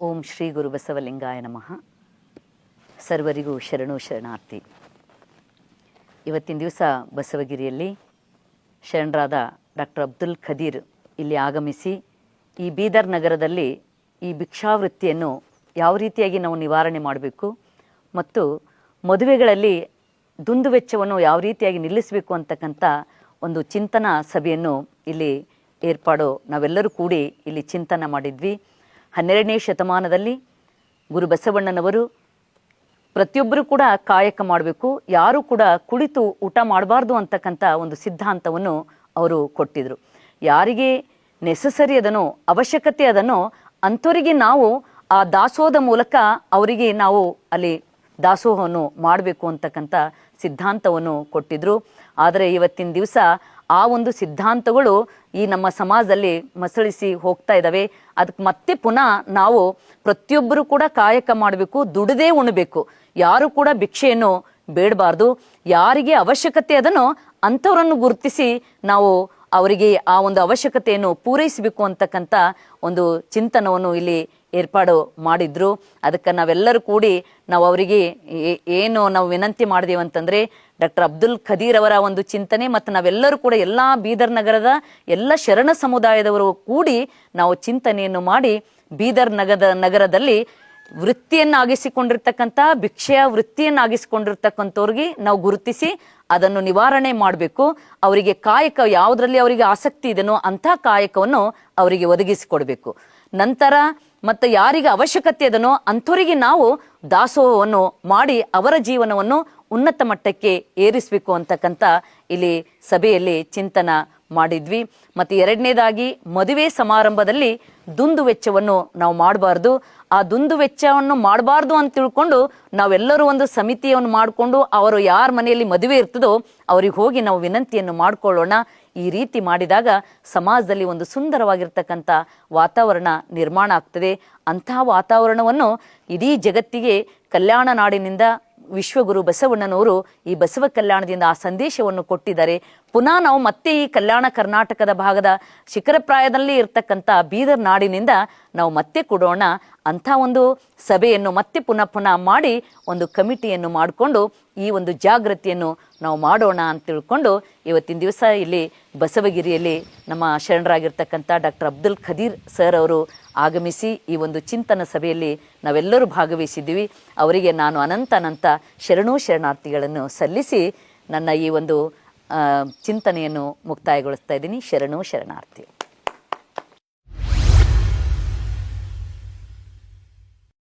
ಓಂ ಶ್ರೀ ಗುರು ಬಸವಲಿಂಗಾಯ ನಮಃ. ಸರ್ವರಿಗೂ ಶರಣು ಶರಣಾರ್ಥಿ. ಇವತ್ತಿನ ದಿವಸ ಬಸವಗಿರಿಯಲ್ಲಿ ಶರಣರಾದ ಡಾಕ್ಟರ್ ಅಬ್ದುಲ್ ಖದೀರ್ ಇಲ್ಲಿ ಆಗಮಿಸಿ ಈ ಬೀದರ್ ನಗರದಲ್ಲಿ ಈ ಭಿಕ್ಷಾವೃತ್ತಿಯನ್ನು ಯಾವ ರೀತಿಯಾಗಿ ನಾವು ನಿವಾರಣೆ ಮಾಡಬೇಕು ಮತ್ತು ಮದುವೆಗಳಲ್ಲಿ ದುಂದು ವೆಚ್ಚವನ್ನು ಯಾವ ರೀತಿಯಾಗಿ ನಿಲ್ಲಿಸಬೇಕು ಅಂತಕ್ಕಂಥ ಒಂದು ಚಿಂತನಾ ಸಭೆಯನ್ನು ಇಲ್ಲಿ ನಾವೆಲ್ಲರೂ ಕೂಡಿ ಇಲ್ಲಿ ಚಿಂತನೆ ಮಾಡಿದ್ವಿ. 12ನೇ ಶತಮಾನದಲ್ಲಿ ಗುರು ಬಸವಣ್ಣನವರು ಪ್ರತಿಯೊಬ್ಬರು ಕೂಡ ಕಾಯಕ ಮಾಡಬೇಕು, ಯಾರು ಕೂಡ ಕುಳಿತು ಊಟ ಮಾಡಬಾರ್ದು ಅಂತಕ್ಕಂಥ ಒಂದು ಸಿದ್ಧಾಂತವನ್ನು ಅವರು ಕೊಟ್ಟಿದ್ರು. ಯಾರಿಗೆ ನೆಸಸರಿ ಅದನೋ, ಅವಶ್ಯಕತೆ ಅದನೋ ಅಂಥವರಿಗೆ ನಾವು ಆ ದಾಸೋಹದ ಮೂಲಕ ಅವರಿಗೆ ನಾವು ಅಲ್ಲಿ ದಾಸೋಹವನ್ನು ಮಾಡಬೇಕು ಅಂತಕ್ಕಂಥ ಸಿದ್ಧಾಂತವನ್ನು ಕೊಟ್ಟಿದ್ರು. ಆದರೆ ಇವತ್ತಿನ ದಿವಸ ಆ ಒಂದು ಸಿದ್ಧಾಂತಗಳು ಈ ನಮ್ಮ ಸಮಾಜದಲ್ಲಿ ಮಸಳಿಸಿ ಹೋಗ್ತಾ ಇದ್ದಾವೆ. ಅದಕ್ಕೆ ಮತ್ತೆ ಪುನಃ ನಾವು ಪ್ರತಿಯೊಬ್ಬರು ಕೂಡ ಕಾಯಕ ಮಾಡಬೇಕು, ದುಡದೇ ಉಣಬೇಕು, ಯಾರು ಕೂಡ ಭಿಕ್ಷೆಯನ್ನು ಬೇಡಬಾರ್ದು. ಯಾರಿಗೆ ಅವಶ್ಯಕತೆ ಅದನ್ನೋ ಅಂಥವರನ್ನು ಗುರುತಿಸಿ ನಾವು ಅವರಿಗೆ ಆ ಒಂದು ಅವಶ್ಯಕತೆಯನ್ನು ಪೂರೈಸಬೇಕು ಅಂತಕ್ಕಂಥ ಒಂದು ಚಿಂತನವನ್ನು ಇಲ್ಲಿ ಏರ್ಪಾಡು ಮಾಡಿದ್ರು. ಅದಕ್ಕೆ ನಾವೆಲ್ಲರೂ ಕೂಡಿ ನಾವು ಅವರಿಗೆ ಏನು ನಾವು ವಿನಂತಿ ಮಾಡಿದೆವು ಅಂತಂದರೆ, ಡಾಕ್ಟರ್ ಅಬ್ದುಲ್ ಖದೀರ್ ಅವರ ಒಂದು ಚಿಂತನೆ ಮತ್ತು ನಾವೆಲ್ಲರೂ ಕೂಡ ಎಲ್ಲ ಬೀದರ್ ನಗರದ ಎಲ್ಲ ಶರಣ ಸಮುದಾಯದವರು ಕೂಡಿ ನಾವು ಚಿಂತನೆಯನ್ನು ಮಾಡಿ ಬೀದರ್ ನಗರದಲ್ಲಿ ವೃತ್ತಿಯನ್ನಾಗಿಸಿಕೊಂಡಿರ್ತಕ್ಕಂಥ ಭಿಕ್ಷೆಯ ವೃತ್ತಿಯನ್ನಾಗಿಸಿಕೊಂಡಿರ್ತಕ್ಕಂಥವ್ರಿಗೆ ನಾವು ಗುರುತಿಸಿ ಅದನ್ನು ನಿವಾರಣೆ ಮಾಡಬೇಕು. ಅವರಿಗೆ ಕಾಯಕ ಯಾವುದರಲ್ಲಿ ಅವರಿಗೆ ಆಸಕ್ತಿ ಇದೆನೋ ಅಂಥ ಕಾಯಕವನ್ನು ಅವರಿಗೆ ಒದಗಿಸಿಕೊಡ್ಬೇಕು. ನಂತರ ಮತ್ತು ಯಾರಿಗೆ ಅವಶ್ಯಕತೆ ಅದನೋ ಅಂಥವರಿಗೆ ನಾವು ದಾಸೋಹವನ್ನು ಮಾಡಿ ಅವರ ಜೀವನವನ್ನು ಉನ್ನತ ಮಟ್ಟಕ್ಕೆ ಏರಿಸಬೇಕು ಅಂತಕ್ಕಂಥ ಇಲ್ಲಿ ಸಭೆಯಲ್ಲಿ ಚಿಂತನ ಮಾಡಿದ್ವಿ. ಮತ್ತು ಎರಡನೇದಾಗಿ ಮದುವೆ ಸಮಾರಂಭದಲ್ಲಿ ದುಂದು ವೆಚ್ಚವನ್ನು ನಾವು ಮಾಡಬಾರ್ದು. ಆ ದುಂದು ವೆಚ್ಚವನ್ನು ಮಾಡಬಾರ್ದು ಅಂತ ತಿಳ್ಕೊಂಡು ನಾವೆಲ್ಲರೂ ಒಂದು ಸಮಿತಿಯನ್ನು ಮಾಡಿಕೊಂಡು ಅವರು ಯಾರ ಮನೆಯಲ್ಲಿ ಮದುವೆ ಇರ್ತದೋ ಅವ್ರಿಗೆ ಹೋಗಿ ನಾವು ವಿನಂತಿಯನ್ನು ಮಾಡಿಕೊಳ್ಳೋಣ. ಈ ರೀತಿ ಮಾಡಿದಾಗ ಸಮಾಜದಲ್ಲಿ ಒಂದು ಸುಂದರವಾಗಿರ್ತಕ್ಕಂಥ ವಾತಾವರಣ ನಿರ್ಮಾಣ ಆಗ್ತದೆ. ಅಂತಹ ವಾತಾವರಣವನ್ನು ಇಡೀ ಜಗತ್ತಿಗೆ ಕಲ್ಯಾಣ ನಾಡಿನಿಂದ ವಿಶ್ವಗುರು ಬಸವಣ್ಣನವರು ಈ ಬಸವ ಕಲ್ಯಾಣದಿಂದ ಆ ಸಂದೇಶವನ್ನು ಕೊಟ್ಟಿದ್ದಾರೆ. ಪುನಃ ನಾವು ಮತ್ತೆ ಈ ಕಲ್ಯಾಣ ಕರ್ನಾಟಕದ ಭಾಗದ ಶಿಖರಪ್ರಾಯದಲ್ಲಿ ಇರ್ತಕ್ಕಂಥ ಬೀದರ್ ನಾಡಿನಿಂದ ನಾವು ಮತ್ತೆ ಕೊಡೋಣ. ಅಂಥ ಒಂದು ಸಭೆಯನ್ನು ಮತ್ತೆ ಪುನಃ ಮಾಡಿ ಒಂದು ಕಮಿಟಿಯನ್ನು ಮಾಡಿಕೊಂಡು ಈ ಒಂದು ಜಾಗೃತಿಯನ್ನು ನಾವು ಮಾಡೋಣ ಅಂತ ತಿಳ್ಕೊಂಡು ಇವತ್ತಿನ ದಿವಸ ಇಲ್ಲಿ ಬಸವಗಿರಿಯಲ್ಲಿ ನಮ್ಮ ಶರಣರಾಗಿರ್ತಕ್ಕಂಥ ಡಾಕ್ಟರ್ ಅಬ್ದುಲ್ ಖದೀರ್ ಸರ್ ಅವರು ಆಗಮಿಸಿ ಈ ಒಂದು ಚಿಂತನ ಸಭೆಯಲ್ಲಿ ನಾವೆಲ್ಲರೂ ಭಾಗವಹಿಸಿದ್ದೀವಿ. ಅವರಿಗೆ ನಾನು ಅನಂತ ಶರಣಾರ್ಥಿಗಳನ್ನು ಸಲ್ಲಿಸಿ ನನ್ನ ಈ ಒಂದು ಚಿಂತನೆಯನ್ನು ಮುಕ್ತಾಯಗೊಳಿಸ್ತಾ ಇದ್ದೀನಿ. ಶರಣಾರ್ಥಿ.